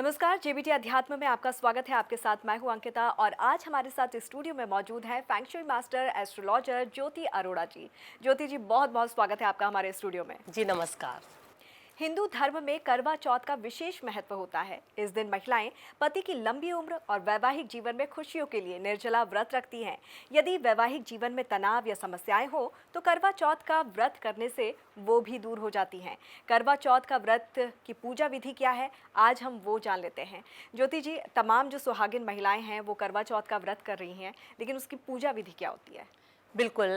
नमस्कार, जेबीटी अध्यात्म में आपका स्वागत है। आपके साथ मैं हूं अंकिता और आज हमारे साथ स्टूडियो में मौजूद हैं फेंगशुई मास्टर एस्ट्रोलॉजर ज्योति अरोड़ा जी। ज्योति जी, बहुत बहुत स्वागत है आपका हमारे स्टूडियो में। जी नमस्कार। हिंदू धर्म में करवा चौथ का विशेष महत्व होता है। इस दिन महिलाएं पति की लंबी उम्र और वैवाहिक जीवन में खुशियों के लिए निर्जला व्रत रखती हैं। यदि वैवाहिक जीवन में तनाव या समस्याएं हो तो करवा चौथ का व्रत करने से वो भी दूर हो जाती हैं। करवा चौथ का व्रत की पूजा विधि क्या है, आज हम वो जान लेते हैं। ज्योति जी, तमाम जो सुहागिन महिलाएं हैं वो करवा चौथ का व्रत कर रही हैं, लेकिन उसकी पूजा विधि क्या होती है? बिल्कुल,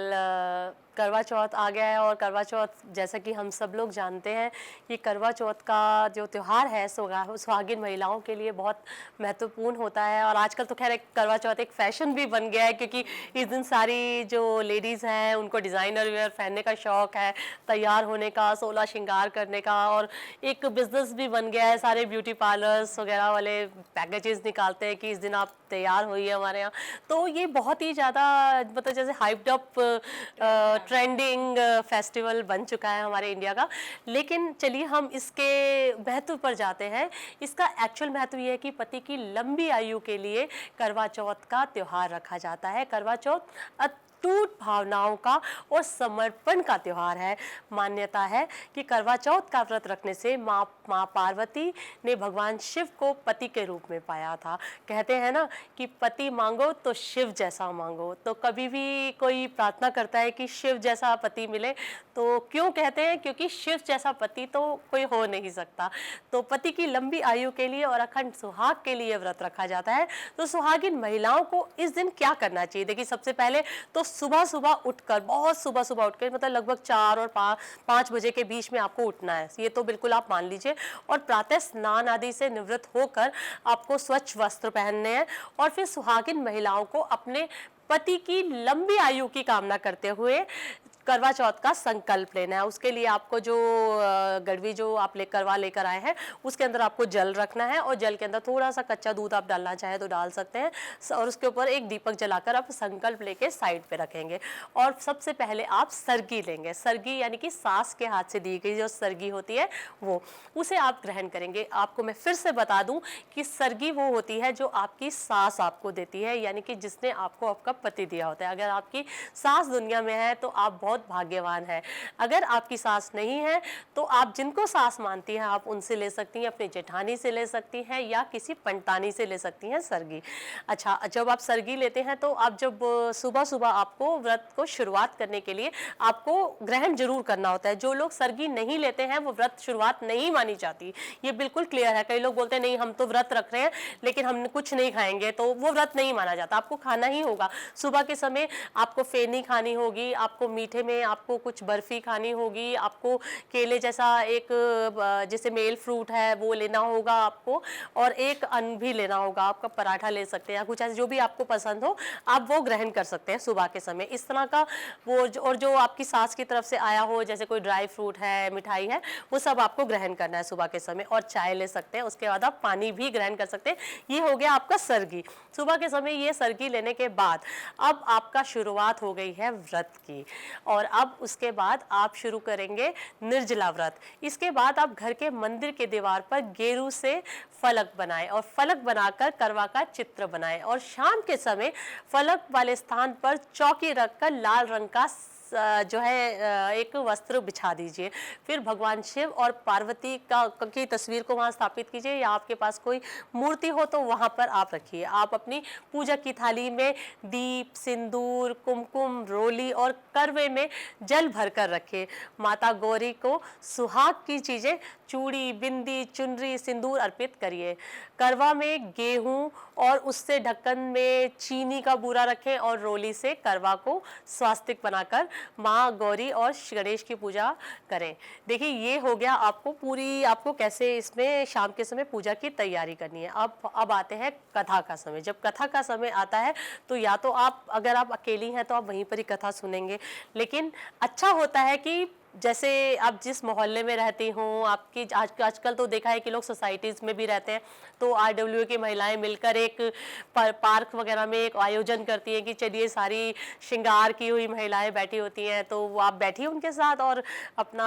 करवा चौथ आ गया है और करवा चौथ जैसा कि हम सब लोग जानते हैं कि करवा चौथ का जो त्यौहार है सुहागिन महिलाओं के लिए बहुत महत्वपूर्ण होता है। और आजकल तो खैर एक करवा चौथ एक फैशन भी बन गया है, क्योंकि इस दिन सारी जो लेडीज़ हैं उनको डिज़ाइनर वेयर पहनने का शौक़ है, तैयार होने का, 16 श्रृंगार करने का, और एक बिज़नेस भी बन गया है। सारे ब्यूटी पार्लर्स वगैरह वाले पैकेजेस निकालते हैं कि इस दिन आप तैयार होइए हमारे यहाँ। तो ये बहुत ही ज़्यादा मतलब जैसे हाइप्ड अप ट्रेंडिंग फेस्टिवल बन चुका है हमारे इंडिया का। लेकिन चलिए हम इसके महत्व पर जाते हैं। इसका एक्चुअल महत्व ये है कि पति की लंबी आयु के लिए करवा चौथ का त्यौहार रखा जाता है। करवा चौथ अटूट भावनाओं का और समर्पण का त्यौहार है। मान्यता है कि करवा चौथ का व्रत रखने से माँ पार्वती ने भगवान शिव को पति के रूप में पाया था। कहते हैं ना कि पति मांगो तो शिव जैसा मांगो। तो कभी भी कोई प्रार्थना करता है कि शिव जैसा पति मिले, तो क्यों कहते हैं? क्योंकि शिव जैसा पति तो कोई हो नहीं सकता। तो पति की लंबी आयु के लिए और अखंड सुहाग के लिए व्रत रखा जाता है। तो सुहागिन महिलाओं को इस दिन क्या करना चाहिए? देखिए, सबसे पहले तो सुबह सुबह उठकर, बहुत सुबह सुबह उठकर, मतलब लगभग 4 और 5 बजे के बीच में आपको उठना है। ये तो बिल्कुल आप मान लीजिए। और प्रातः स्नान आदि से निवृत्त होकर आपको स्वच्छ वस्त्र पहनने हैं और फिर सुहागिन महिलाओं को अपने पति की लंबी आयु की कामना करते हुए करवा चौथ का संकल्प लेना है। उसके लिए आपको जो गड़वी जो आप करवा लेकर आए हैं उसके अंदर आपको जल रखना है, और जल के अंदर थोड़ा सा कच्चा दूध आप डालना चाहे तो डाल सकते हैं, और उसके ऊपर एक दीपक जलाकर आप संकल्प लेके साइड पे रखेंगे। और सबसे पहले आप सरगी लेंगे। सरगी यानी कि सास के हाथ से दी गई जो सरगी होती है वो, उसे आप ग्रहण करेंगे। आपको मैं फिर से बता दूं कि सरगी वो होती है जो आपकी सास आपको देती है, यानी कि जिसने आपको आपका पति दिया होता है। अगर आपकी सास दुनिया में है तो आप बहुत भाग्यवान है। अगर आपकी सास नहीं है तो आप जिनको सास मानती हैं आप उनसे ले सकती हैं, अपनी जेठानी से ले सकती हैं या किसी पंटानी से ले सकती हैं सरगी। अच्छा, जब आप सरगी लेते हैं तो आप जब सुबह सुबह आपको व्रत को शुरुआत करने के लिए आपको ग्रहण जरूर करना होता है। जो लोग सरगी नहीं लेते हैं वो व्रत शुरुआत नहीं मानी जाती, ये बिल्कुल क्लियर है। कई लोग बोलते हैं नहीं हम तो व्रत रख रहे हैं लेकिन हम कुछ नहीं खाएंगे, तो वो व्रत नहीं माना जाता। आपको खाना ही होगा। सुबह के समय आपको फेनी खानी होगी, आपको मीठे में आपको कुछ बर्फी खानी होगी, आपको केले जैसा एक जैसे मेल फ्रूट है वो लेना होगा आपको, और एक अन्न भी लेना होगा। आपका पराठा ले सकते हैं या कुछ ऐसे जो भी आपको पसंद हो आप वो ग्रहण कर सकते हैं सुबह के समय। इस तरह का वो और जो आपकी सास की तरफ से आया हो जैसे कोई ड्राई फ्रूट है, मिठाई है, वो सब आपको ग्रहण करना है सुबह के समय। और चाय ले सकते हैं, उसके बाद आप पानी भी ग्रहण कर सकते हैं। ये हो गया आपका सरगी। सुबह के समय ये सरगी लेने के बाद अब आपका शुरुआत हो गई है व्रत की, और अब उसके बाद आप शुरू करेंगे निर्जला व्रत। इसके बाद आप घर के मंदिर के दीवार पर गेरू से फलक बनाएं और फलक बनाकर करवा का चित्र बनाएं, और शाम के समय फलक वाले स्थान पर चौकी रखकर लाल रंग का जो है एक वस्त्र बिछा दीजिए। फिर भगवान शिव और पार्वती की तस्वीर को वहाँ स्थापित कीजिए, या आपके पास कोई मूर्ति हो तो वहाँ पर आप रखिए। आप अपनी पूजा की थाली में दीप, सिंदूर, कुमकुम, रोली और करवे में जल भर कर रखें। माता गौरी को सुहाग की चीज़ें चूड़ी, बिंदी, चुनरी, सिंदूर अर्पित करिए। करवा में गेहूं और उससे ढक्कन में चीनी का बूरा रखें और रोली से करवा को स्वास्तिक बनाकर माँ गौरी और गणेश की पूजा करें। देखिए, ये हो गया आपको कैसे इसमें शाम के समय पूजा की तैयारी करनी है। अब आते हैं कथा का समय। जब कथा का समय आता है तो या तो आप, अगर आप अकेली हैं तो आप वहीं पर ही कथा सुनेंगे, लेकिन अच्छा होता है कि जैसे आप जिस मोहल्ले में रहती हूँ, आपकी आजकल तो देखा है कि लोग सोसाइटीज़ में भी रहते हैं, तो आरडब्ल्यू की महिलाएं मिलकर एक पार्क वगैरह में एक आयोजन करती हैं कि चलिए सारी श्रृंगार की हुई महिलाएं बैठी होती हैं, तो वो आप बैठिए उनके साथ और अपना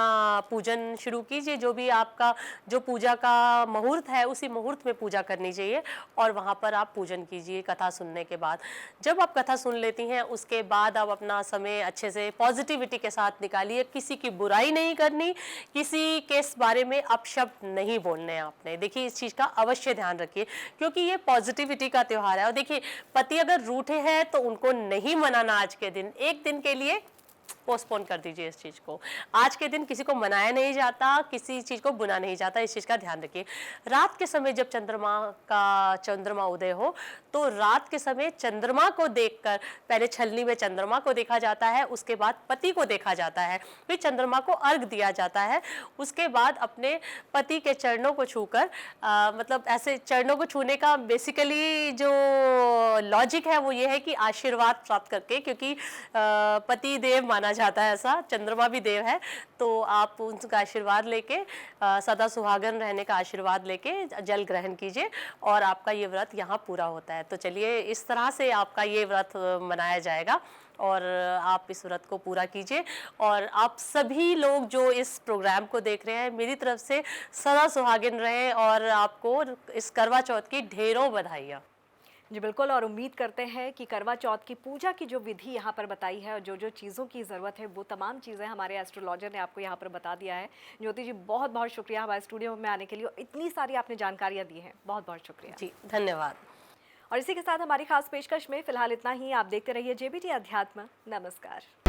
पूजन शुरू कीजिए। जो भी आपका जो पूजा का मुहूर्त है, उसी मुहूर्त में पूजा करनी चाहिए और वहाँ पर आप पूजन कीजिए कथा सुनने के बाद। जब आप कथा सुन लेती हैं, उसके बाद आप अपना समय अच्छे से पॉजिटिविटी के साथ निकालिए। किसी की बुराई नहीं करनी, किसी के इस बारे में अपशब्द नहीं बोलने हैं आपने। देखिए इस चीज़ का अवश्य ध्यान रखिए, क्योंकि ये पॉजिटिविटी का त्यौहार है। और देखिए पति अगर रूठे हैं तो उनको नहीं मनाना, आज के दिन एक दिन के लिए पोस्टपोन कर दीजिए इस चीज़ को। आज के दिन किसी को मनाया नहीं जाता, किसी चीज़ को बुना नहीं जाता, इस चीज़ का ध्यान रखिए। रात के समय जब चंद्रमा उदय हो, तो रात के समय चंद्रमा को देखकर, पहले छलनी में चंद्रमा को देखा जाता है, उसके बाद पति को देखा जाता है, फिर चंद्रमा को अर्घ दिया जाता है। उसके बाद अपने पति के चरणों को छूकर मतलब ऐसे चरणों को छूने का बेसिकली जो लॉजिक है वो ये है कि आशीर्वाद प्राप्त करके, क्योंकि पति देव माना जाता है, ऐसा चंद्रमा भी देव है, तो आप उनका आशीर्वाद लेके सदा सुहागन रहने का आशीर्वाद लेके जल ग्रहण कीजिए और आपका ये व्रत यहाँ पूरा होता है। तो चलिए इस तरह से आपका ये व्रत मनाया जाएगा और आप इस व्रत को पूरा कीजिए। और आप सभी लोग जो इस प्रोग्राम को देख रहे हैं, मेरी तरफ से सदा सुहागिन रहें और आपको इस करवा चौथ की ढेरों बधाइयाँ। जी बिल्कुल, और उम्मीद करते हैं कि करवा चौथ की पूजा की जो विधि यहाँ पर बताई है और जो जो चीज़ों की ज़रूरत है, वो तमाम चीज़ें हमारे एस्ट्रोलॉजर ने आपको यहाँ पर बता दिया है। ज्योति जी, बहुत बहुत शुक्रिया हमारे स्टूडियो में आने के लिए, और इतनी सारी आपने जानकारियाँ दी हैं, बहुत बहुत शुक्रिया जी धन्यवाद। और इसी के साथ हमारी खास पेशकश में फिलहाल इतना ही। आप देखते रहिए JBT अध्यात्म। नमस्कार।